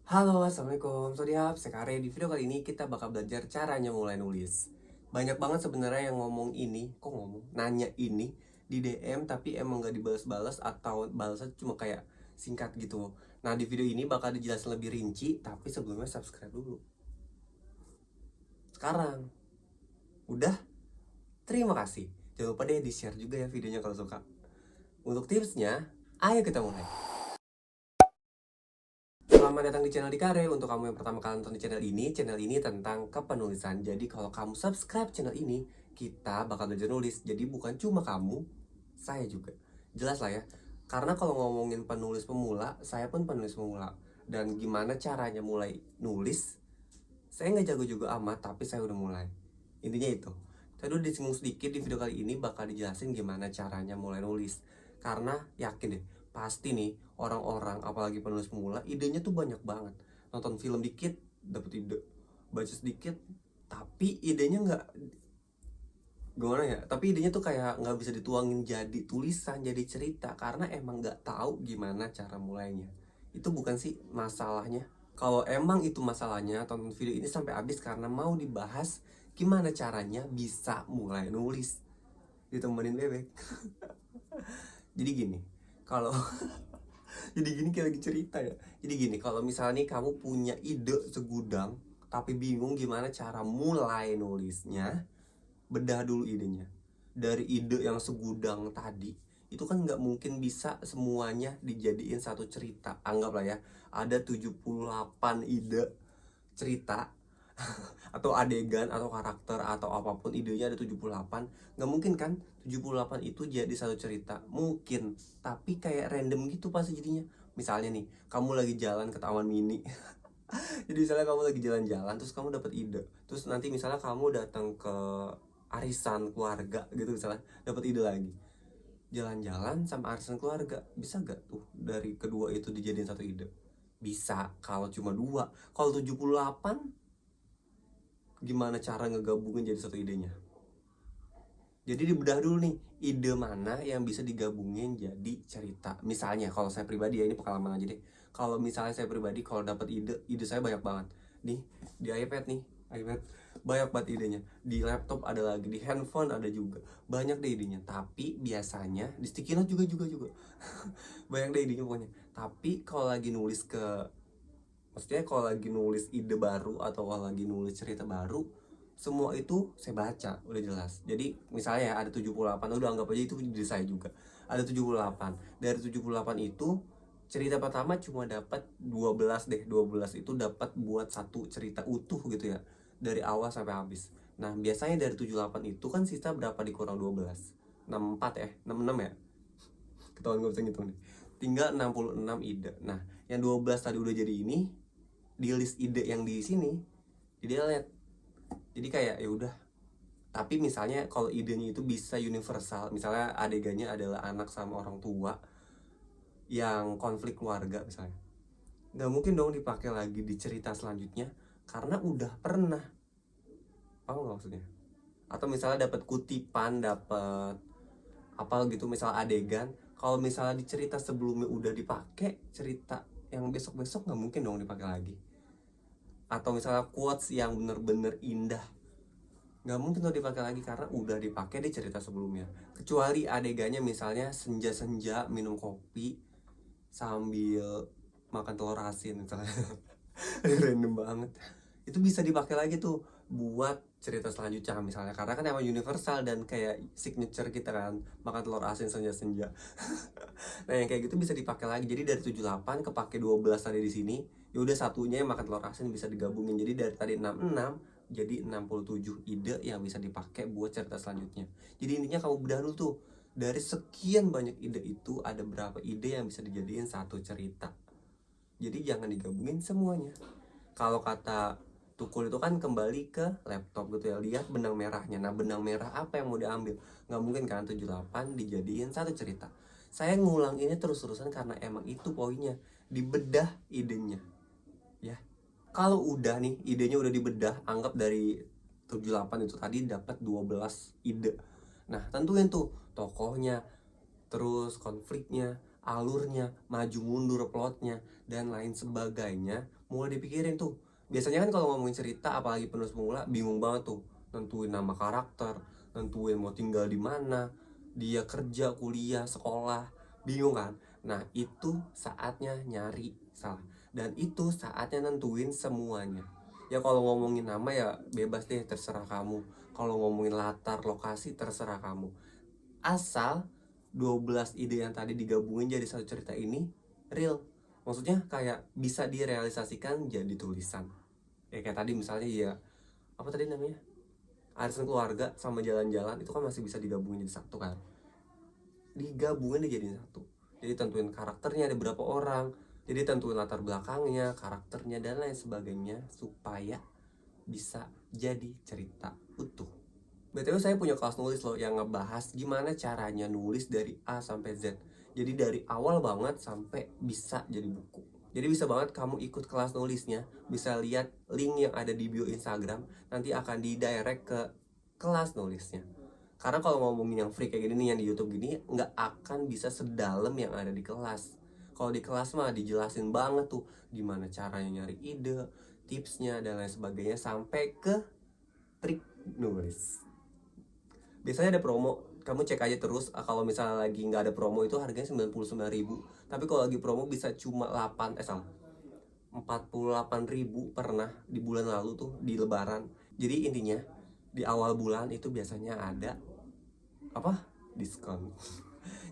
Halo, assalamualaikum. Sodiap, sekarang di video kali ini kita bakal belajar caranya mulai nulis. Banyak banget sebenarnya yang ngomong ini, nanya ini di DM tapi emang gak dibales-bales atau balasnya cuma kayak singkat gitu. Nah, di video ini bakal dijelasin lebih rinci, tapi sebelumnya subscribe dulu. Sekarang, udah? Terima kasih. Jangan lupa deh di-share juga ya videonya kalau suka. Untuk tipsnya, ayo kita mulai. Selamat datang di channel Dikare. Untuk kamu yang pertama kali nonton di channel ini tentang kepenulisan. Jadi kalau kamu subscribe channel ini, kita bakal belajar nulis. Jadi bukan cuma kamu, saya juga. Jelas lah ya. Karena kalau ngomongin penulis pemula, saya pun penulis pemula. Dan gimana caranya mulai nulis, saya nggak jago juga amat, tapi saya udah mulai. Intinya itu. Saya udah disinggung sedikit di video kali ini bakal dijelasin gimana caranya mulai nulis. Karena yakin deh, pasti nih orang-orang apalagi penulis pemula idenya tuh banyak banget. Nonton film dikit dapet ide, baca sedikit tapi idenya nggak gimana ya, tapi idenya tuh kayak nggak bisa dituangin jadi tulisan, jadi cerita karena emang nggak tahu gimana cara mulainya. Itu bukan sih masalahnya? Kalau emang itu masalahnya, tonton video ini sampai habis karena mau dibahas gimana caranya bisa mulai nulis ditemenin bebek. Jadi gini, kalau jadi gini kayak lagi cerita ya. Jadi gini, kalau misalnya nih kamu punya ide segudang tapi bingung gimana cara mulai nulisnya, bedah dulu idenya. Dari ide yang segudang tadi, itu kan nggak mungkin bisa semuanya dijadiin satu cerita. Anggaplah ya, ada 78 ide cerita atau adegan atau karakter atau apapun, idenya ada 78. Nggak mungkin kan 78 itu jadi satu cerita. Mungkin, tapi kayak random gitu pasti jadinya. Misalnya nih, kamu lagi jalan ke taman mini. Jadi misalnya kamu lagi jalan-jalan terus kamu dapat ide. Terus nanti misalnya kamu datang ke arisan keluarga gitu, misalnya dapat ide lagi. Jalan-jalan sama arisan keluarga, bisa gak tuh dari kedua itu dijadiin satu ide? Bisa kalau cuma dua. Kalau 78, gimana cara ngegabungin jadi satu idenya? Jadi dibedah dulu nih, ide mana yang bisa digabungin jadi cerita. Misalnya kalau saya pribadi ya, ini pengalaman aja deh. Kalau misalnya saya pribadi kalau dapat ide saya banyak banget. Nih, di iPad nih, iPad banyak banget idenya. Di laptop ada lagi, di handphone ada juga. Banyak deh idenya. Tapi biasanya di sticky note juga. Banyak deh idenya pokoknya. Tapi kalau lagi nulis maksudnya kalau lagi nulis ide baru atau kalau lagi nulis cerita baru, semua itu saya baca udah jelas. Jadi misalnya ya, ada 78, udah anggap aja itu ide saya juga. Ada 78. Dari 78 itu cerita pertama cuma dapat 12 deh. 12 itu dapat buat satu cerita utuh gitu ya. Dari awal sampai habis. Nah, biasanya dari 78 itu kan sisa berapa dikurang 12? 64 ya? 66 ya? Ketahuan gue bisa ngitung nih. Tinggal 66 ide. Nah, yang 12 tadi udah jadi ini, di list ide yang di sini di delete. Jadi kayak ya udah. Tapi misalnya kalau idenya itu bisa universal, misalnya adegannya adalah anak sama orang tua yang konflik keluarga misalnya, nggak mungkin dong dipakai lagi di cerita selanjutnya karena udah pernah. Paham nggak maksudnya? Atau misalnya dapat kutipan, dapat apa gitu, misal adegan, kalau misalnya di cerita sebelumnya udah dipakai, cerita yang besok-besok nggak mungkin dong dipakai lagi. Atau misalnya quotes yang bener-bener indah, nggak mungkin tuh dipakai lagi karena udah dipakai di cerita sebelumnya. Kecuali adegannya misalnya senja-senja minum kopi sambil makan telur asin misalnya. Random banget. Itu bisa dipakai lagi tuh buat cerita selanjutnya misalnya, karena kan emang universal dan kayak signature kita kan, makan telur asin senja-senja. Nah, yang kayak gitu bisa dipakai lagi. Jadi dari 78 kepake 12 tadi di sini, ya udah satunya yang makan telur asin bisa digabungin. Jadi dari tadi 66 jadi 67 ide yang bisa dipakai buat cerita selanjutnya. Jadi intinya kamu bedah dulu tuh, dari sekian banyak ide itu ada berapa ide yang bisa dijadiin satu cerita. Jadi jangan digabungin semuanya. Kalau kata Tukul itu kan kembali ke laptop gitu ya, lihat benang merahnya. Nah, benang merah apa yang mau diambil? Nggak mungkin kan 78 dijadiin satu cerita. Saya ngulang ini terus-terusan karena emang itu poinnya, dibedah idenya ya. Kalau udah nih idenya udah dibedah, anggap dari 78 itu tadi dapat 12 ide. Nah, tentuin tuh tokohnya, terus konfliknya, alurnya, maju mundur plotnya, dan lain sebagainya. mulai dipikirin tuh. Biasanya kan kalau ngomongin cerita apalagi penulis pemula bingung banget tuh, nentuin nama karakter, nentuin mau tinggal di mana, dia kerja, kuliah, sekolah, bingung kan. Nah itu saatnya nyari salah, dan itu saatnya nentuin semuanya. Ya kalau ngomongin nama ya bebas deh, terserah kamu. Kalau ngomongin latar lokasi terserah kamu, asal 12 ide yang tadi digabungin jadi satu cerita ini real. Maksudnya kayak bisa direalisasikan jadi tulisan. Ya kayak tadi misalnya ya, apa tadi namanya, arisan keluarga sama jalan-jalan, itu kan masih bisa digabungin jadi satu kan. Digabungin dijadiin satu. Jadi tentuin karakternya ada berapa orang, jadi tentuin latar belakangnya, karakternya dan lain sebagainya supaya bisa jadi cerita utuh. BTW saya punya kelas nulis loh yang ngebahas gimana caranya nulis dari A sampai Z. Jadi dari awal banget sampai bisa jadi buku. Jadi bisa banget kamu ikut kelas nulisnya, bisa lihat link yang ada di bio Instagram, nanti akan di-direct ke kelas nulisnya. Karena kalau ngomongin yang free kayak gini nih, yang di YouTube gini, nggak akan bisa sedalam yang ada di kelas. Kalau di kelas mah dijelasin banget tuh gimana caranya nyari ide, tipsnya dan lain sebagainya, sampai ke trik nulis. Biasanya ada promo, kamu cek aja terus. Kalau misalnya lagi nggak ada promo itu harganya 99.000, tapi kalau lagi promo bisa cuma 48.000 pernah di bulan lalu tuh, di lebaran. Jadi intinya di awal bulan itu biasanya ada apa, diskon.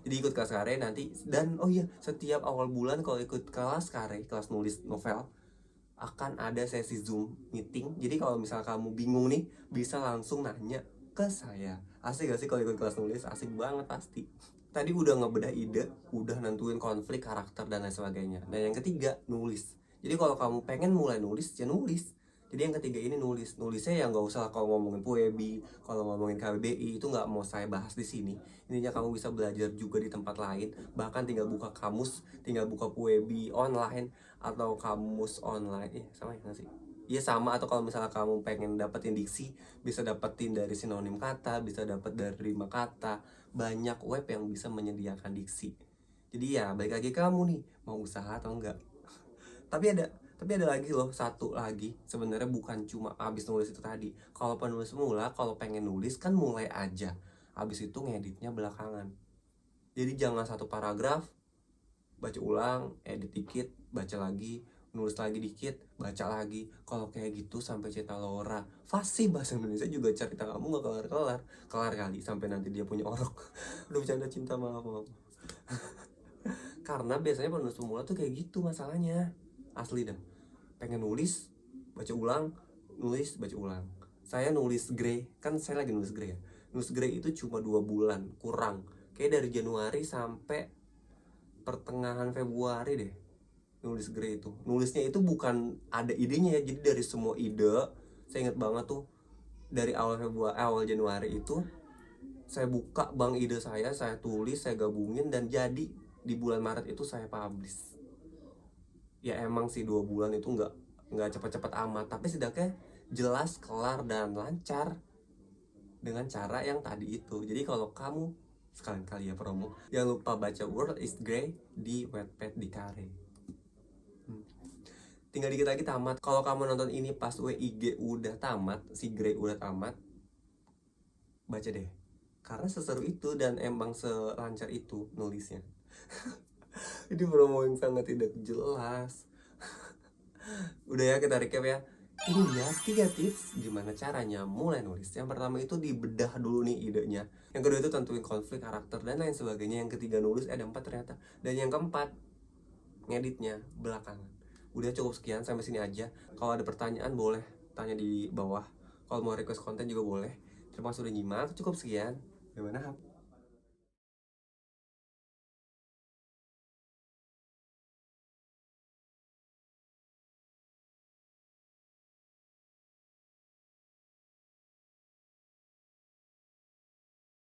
Jadi ikut kelas kare nanti. Dan oh iya, setiap awal bulan kalau ikut kelas kare, kelas nulis novel, akan ada sesi Zoom meeting. Jadi kalau misal kamu bingung nih, bisa langsung nanya ke saya. Asik gak sih kalau ikut kelas nulis? Asik banget pasti. Tadi udah ngebedah ide, udah nentuin konflik, karakter, dan lain sebagainya. Dan yang ketiga, nulis. Jadi kalau kamu pengen mulai nulis, ya nulis. Jadi yang ketiga ini nulis. Nulisnya ya nggak usah kalau ngomongin Puebi, kalau ngomongin KBBI itu nggak mau saya bahas di sini. Intinya kamu bisa belajar juga di tempat lain. Bahkan tinggal buka kamus, tinggal buka Puebi online atau kamus online. Sama ya nggak sih? Iya sama. Atau kalau misalnya kamu pengen dapetin diksi, bisa dapetin dari sinonim kata, bisa dapet dari rima kata. Banyak web yang bisa menyediakan diksi. Jadi ya balik lagi kamu nih, mau usaha atau enggak. Tapi ada lagi loh, satu lagi. Sebenarnya bukan cuma abis nulis itu tadi. Kalau penulis pemula, kalau pengen nulis kan mulai aja. Abis itu ngeditnya belakangan. Jadi jangan satu paragraf, baca ulang, edit dikit, baca lagi, nulis lagi dikit, baca lagi. Kalau kayak gitu sampai cerita Laura, fasih bahasa Indonesia juga cerita kamu gak kelar-kelar. Kelar kali sampai nanti dia punya orok. Udah bercanda cinta, maaf. Karena biasanya penulis pemula tuh kayak gitu masalahnya. Asli dah, pengen nulis, baca ulang, nulis, baca ulang. Saya nulis Grey, kan saya lagi nulis Grey ya. Nulis Grey itu cuma 2 bulan, kurang. Kayak dari Januari sampai pertengahan Februari deh nulis Grey itu. Nulisnya itu bukan ada idenya ya, jadi dari semua ide. Saya ingat banget tuh, dari awal Februari, awal Januari itu saya buka bank ide saya tulis, saya gabungin, dan jadi di bulan Maret itu saya publish. Ya emang sih 2 bulan itu nggak cepat-cepat amat, tapi setidaknya jelas, kelar, dan lancar dengan cara yang tadi itu. Jadi kalau kamu sekalian kali ya promo, jangan lupa baca World is Grey di Wattpad di Kare. Tinggal dikit lagi tamat. Kalau kamu nonton ini pas WIG udah tamat, si Grey udah tamat, baca deh, karena seseru itu dan emang selancar itu nulisnya. Ini promo yang sangat tidak jelas. Udah ya, kita recap ya. Ini dia 3 tips gimana caranya mulai nulis. Yang pertama itu dibedah dulu nih idenya. Yang kedua itu tentuin konflik, karakter, dan lain sebagainya. Yang ketiga nulis, ada 4 ternyata. Dan yang keempat, ngeditnya belakangan. Udah cukup sekian, sampai sini aja. Kalau ada pertanyaan boleh tanya di bawah. Kalau mau request konten juga boleh. Terima kasih sudah nyimak, cukup sekian. Gimana?